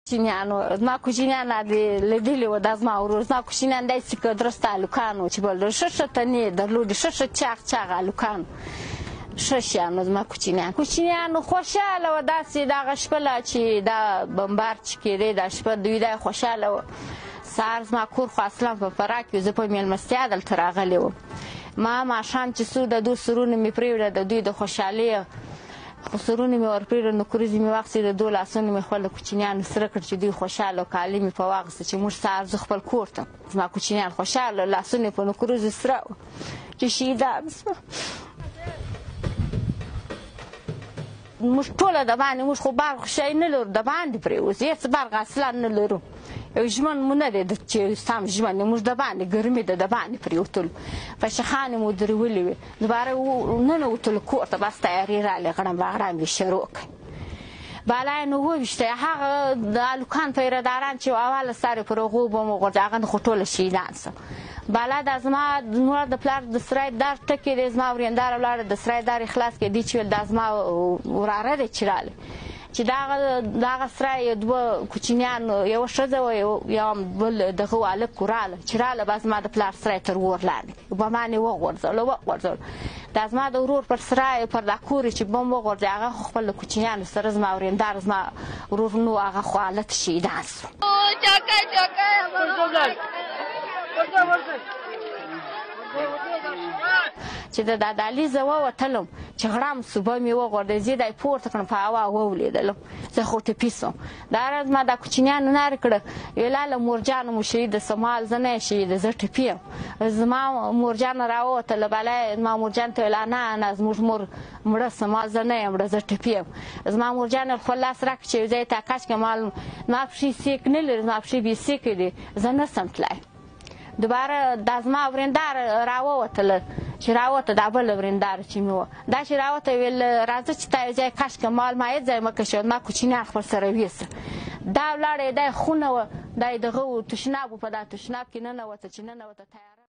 کوچنیانو زما کوچنیان لیدلي وو دا زما ورور زما کوچنیان داسې که درسته هلکان وو چې بل ښه ښه تنې درلودې ښه ښه چاغ چاغ هلکان ښه شیان وو زما کوچنیانو خوشحاله وه داسې دغه شپه لا چې دا بمبار چې کېدی دا شپه دوی دا خوشحاله وه سهار زما کور خو اصلا په فراه کې زه په مېلمستیا دلته راغلی وم ما ماښام چې څو د دوی سرونه مې پرېوړه د دوی د خوشحالۍ خو سرونه مې ورپرېږده نوکریزې مې واخیستې د دوی لاسونه مې خپل د کوچنیانو سره کړ چې دوی خوشحاله کالي مې په واخیسته چې موږ سهار زه خپل کور ته زما کوچنیان خوشحاله لاسونه یې په نوکریزو سره وه چې شهیدان شوه موږ ټوله د باندې موږ خو برق شی نه لرو د باندې پرېوځو هېڅ برق اصلا نه لرو یو ژمن مو نه دی چې سم ژمن دی موږ د باندې ګرمي ده د باندې پرېوتلو فشخانې مو درولې وې دوباره ننوتلو کور ته بس تیارې راغلې غړم غړم یې شروع کړ بالا یې نو وویشته هغه د هلکان پیرداران چې اوله سر یې پر هغو به مو غورځي هغه خو ټوله شهیدان سه بالا دا زما نور د پلار د سرای دار ټکې دی زما ورېنداره ولاړه د سرای دار یې خلاص کړې دی چې ویل دا زما وراره دی چې رالی چې دغه سرای دوه کوچنیان یوه ښځه وه یو بل دغه هلک راله چې راله به زما د پلار سرای تر اور لاندې بمان یې وغورځولو دا زما د ورور پر سرای پر دا کور چې بم وغورځي هغه خو خپل د کوچنیانو سره زما ورېندار زما ورور نو هغه خو هلته شهیدان سو چې د دادالي زه ووتلم چې غړم صبح مې وغورځېد زه دا یې پورته کړم په هوا وولیدلم زه خو ټپي سوم دا ورځ ما دا کوچنیانو نارې کړه ویل هله مورجانه مو شهیده سمال زه نه یم شهیده زه ټپي یم زما مورجانه راووتله بله زما مورجان ته ویل نه زموږ مور مړه سمال زه نه یم مړه زه ټپي یم زما مورجان خپل لاس راکړه چې یو ځای ته کش کړم زما پښې سیک نه لري زما پښې بې سیکې دي زه نه سم تللی دوباره دا زما ورېندار راووتله چې راوته دا بله ورېنداره چې مې وه دا چې راوته ویل راځه چې تا یو ځای کش کړه مال ما هېڅ ځای مه کشوه ما کوچنیان خپل سره ویسه دا ولاړه دا یې خونه وه دا یې دغه و تشناب و په دا تشناب کې ننوته چې ننوته تیار